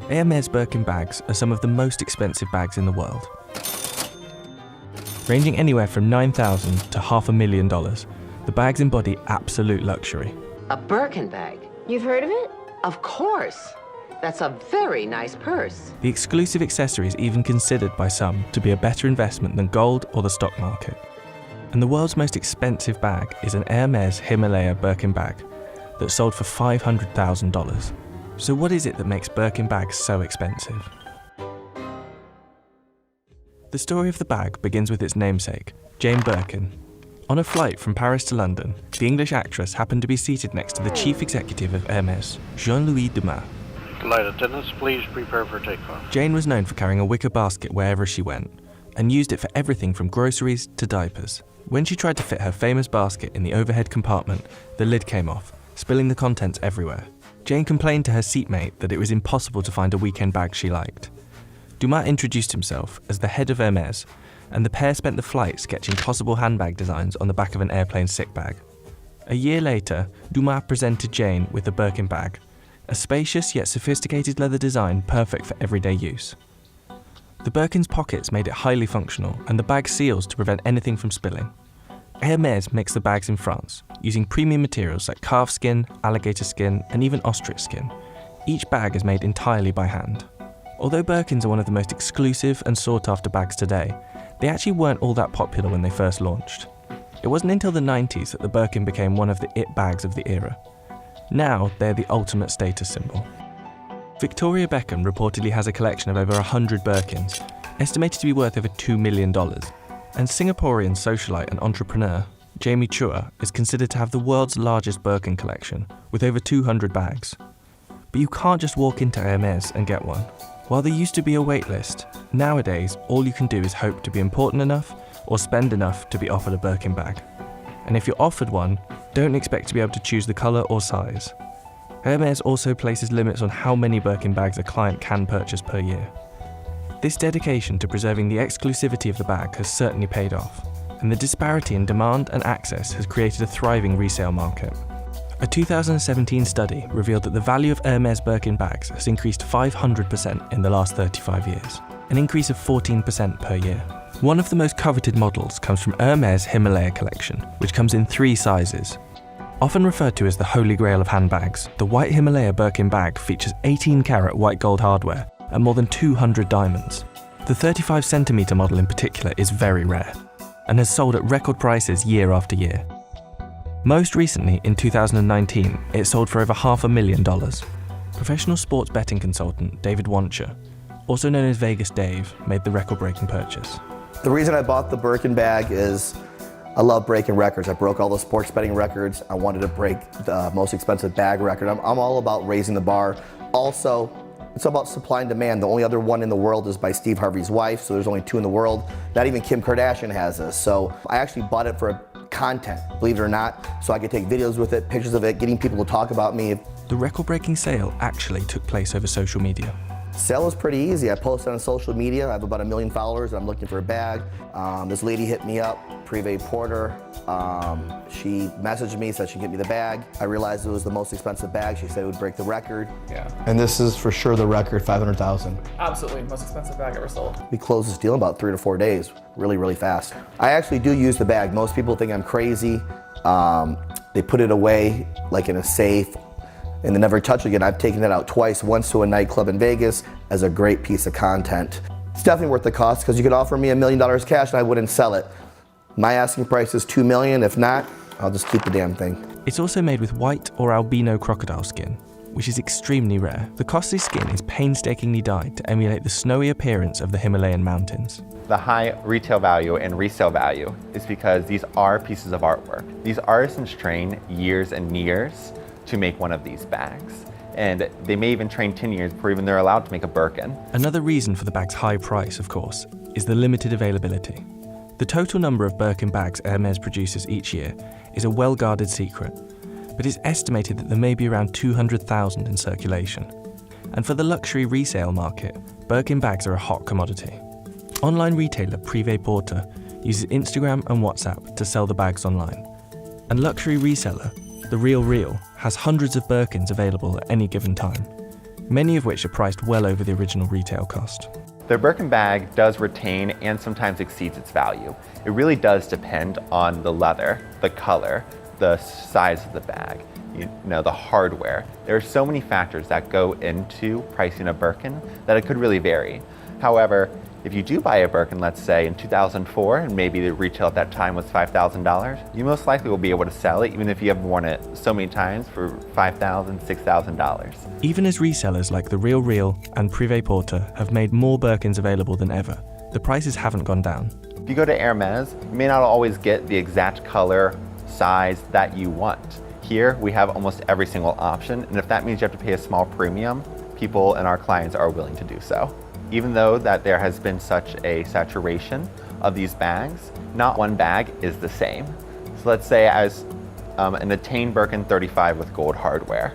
Hermès Birkin bags are some of the most expensive bags in the world. Ranging anywhere from $9,000 to $500,000, the bags embody absolute luxury. A Birkin bag? You've heard of it? Of course. That's a very nice purse. The exclusive accessory is even considered by some to be a better investment than gold or the stock market. And the world's most expensive bag is an Hermès Himalaya Birkin bag that sold for $500,000. So what is it that makes Birkin bags so expensive? The story of the bag begins with its namesake, Jane Birkin. On a flight from Paris to London, the English actress happened to be seated next to the chief executive of Hermès, Jean-Louis Dumas. Flight attendants, please prepare for takeoff. Jane was known for carrying a wicker basket wherever she went, and used it for everything from groceries to diapers. When she tried to fit her famous basket in the overhead compartment, the lid came off, spilling the contents everywhere. Jane complained to her seatmate that it was impossible to find a weekend bag she liked. Dumas introduced himself as the head of Hermès, and the pair spent the flight sketching possible handbag designs on the back of an airplane sick bag. A year later, Dumas presented Jane with the Birkin bag, a spacious yet sophisticated leather design perfect for everyday use. The Birkin's pockets made it highly functional, and the bag's seals to prevent anything from spilling. Hermès makes the bags in France, using premium materials like calf skin, alligator skin, and even ostrich skin. Each bag is made entirely by hand. Although Birkins are one of the most exclusive and sought-after bags today, they actually weren't all that popular when they first launched. It wasn't until the 90s that the Birkin became one of the it bags of the era. Now, they're the ultimate status symbol. Victoria Beckham reportedly has a collection of over 100 Birkins, estimated to be worth over $2 million. And Singaporean socialite and entrepreneur Jamie Chua is considered to have the world's largest Birkin collection, with over 200 bags. But you can't just walk into Hermès and get one. While there used to be a wait list, nowadays all you can do is hope to be important enough or spend enough to be offered a Birkin bag. And if you're offered one, don't expect to be able to choose the colour or size. Hermès also places limits on how many Birkin bags a client can purchase per year. This dedication to preserving the exclusivity of the bag has certainly paid off, and the disparity in demand and access has created a thriving resale market. A 2017 study revealed that the value of Hermès Birkin bags has increased 500% in the last 35 years, an increase of 14% per year. One of the most coveted models comes from Hermès Himalaya collection, which comes in 3 sizes. Often referred to as the holy grail of handbags, the white Himalaya Birkin bag features 18-carat white gold hardware and more than 200 diamonds. The 35cm model in particular is very rare, and has sold at record prices year after year. Most recently, in 2019, it sold for over $500,000. Professional sports betting consultant David Wancher, also known as Vegas Dave, made the record-breaking purchase. The reason I bought the Birkin bag is I love breaking records. I broke all the sports betting records. I wanted to break the most expensive bag record. I'm all about raising the bar. Also, it's about supply and demand. The only other one in the world is by Steve Harvey's wife, so there's only 2 in the world. Not even Kim Kardashian has this. So I actually bought it for content, believe it or not, so I could take videos with it, pictures of it, getting people to talk about me. The record-breaking sale actually took place over social media. Sale is pretty easy. I posted on social media. I have about 1 million followers. I'm looking for a bag. This lady hit me up, Privé Porter. She messaged me, said she'd get me the bag. I realized it was the most expensive bag. She said it would break the record. Yeah. And this is for sure the record, $500,000. Absolutely, most expensive bag ever sold. We closed this deal in about 3 to 4 days, really fast. I actually do use the bag. Most people think I'm crazy. They put it away like in a safe and they never touch it again. I've taken it out twice, once to a nightclub in Vegas as a great piece of content. It's definitely worth the cost because you could offer me $1 million cash and I wouldn't sell it. My asking price is $2 million. If not, I'll just keep the damn thing. It's also made with white or albino crocodile skin, which is extremely rare. The costly skin is painstakingly dyed to emulate the snowy appearance of the Himalayan mountains. The high retail value and resale value is because these are pieces of artwork. These artisans train years and years to make one of these bags. And they may even train 10 years before even they're allowed to make a Birkin. Another reason for the bag's high price, of course, is the limited availability. The total number of Birkin bags Hermès produces each year is a well-guarded secret, but it's estimated that there may be around 200,000 in circulation. And for the luxury resale market, Birkin bags are a hot commodity. Online retailer Privé Porter uses Instagram and WhatsApp to sell the bags online. And luxury reseller The Real has hundreds of Birkins available at any given time. many of which are priced well over the original retail cost. The Birkin bag does retain and sometimes exceeds its value. It really does depend on the leather, the color, the size of the bag, the hardware. There are so many factors that go into pricing a Birkin that it could really vary. However, if you do buy a Birkin, let's say in 2004, and maybe the retail at that time was $5,000, you most likely will be able to sell it even if you have worn it so many times for $5,000, $6,000. Even as resellers like The Real Real and Privé Porter have made more Birkins available than ever, the prices haven't gone down. If you go to Hermes, you may not always get the exact color, size that you want. Here, we have almost every single option, and if that means you have to pay a small premium, people and our clients are willing to do so. Even though that there has been such a saturation of these bags, not one bag is the same. So let's say as an Attain Birkin 35 with gold hardware.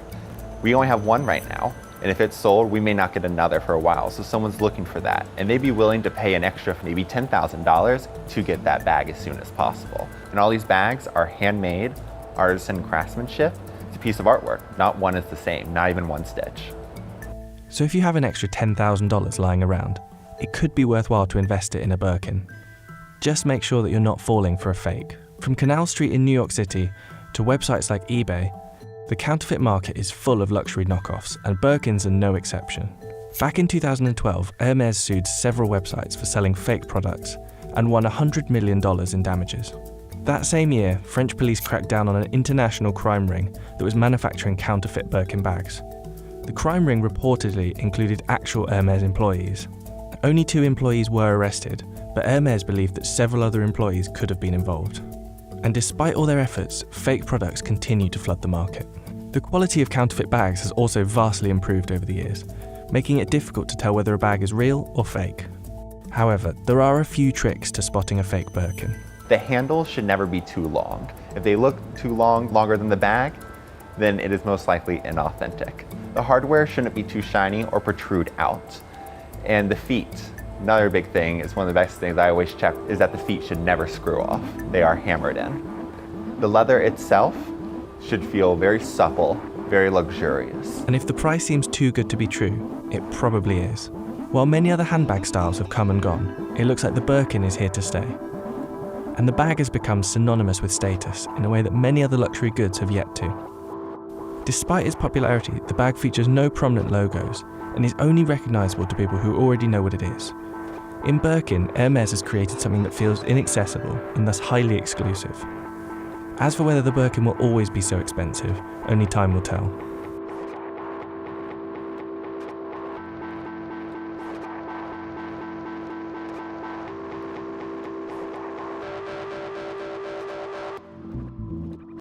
We only have one right now, and if it's sold, we may not get another for a while, so someone's looking for that. And they'd be willing to pay an extra maybe $10,000 to get that bag as soon as possible. And all these bags are handmade, artisan craftsmanship. It's a piece of artwork. Not one is the same, not even one stitch. So if you have an extra $10,000 lying around, it could be worthwhile to invest it in a Birkin. Just make sure that you're not falling for a fake. From Canal Street in New York City to websites like eBay, the counterfeit market is full of luxury knockoffs, and Birkins are no exception. Back in 2012, Hermes sued several websites for selling fake products and won $100 million in damages. That same year, French police cracked down on an international crime ring that was manufacturing counterfeit Birkin bags. The crime ring reportedly included actual Hermes employees. Only 2 employees were arrested, but Hermes believed that several other employees could have been involved. And despite all their efforts, fake products continue to flood the market. The quality of counterfeit bags has also vastly improved over the years, making it difficult to tell whether a bag is real or fake. However, there are a few tricks to spotting a fake Birkin. The handles should never be too long. If they look too long, longer than the bag, then it is most likely inauthentic. The hardware shouldn't be too shiny or protrude out. And the feet, another big thing, is one of the best things I always check, is that the feet should never screw off. They are hammered in. The leather itself should feel very supple, very luxurious. And if the price seems too good to be true, it probably is. While many other handbag styles have come and gone, it looks like the Birkin is here to stay. And the bag has become synonymous with status in a way that many other luxury goods have yet to. Despite its popularity, the bag features no prominent logos and is only recognisable to people who already know what it is. In Birkin, Hermes has created something that feels inaccessible and thus highly exclusive. As for whether the Birkin will always be so expensive, only time will tell.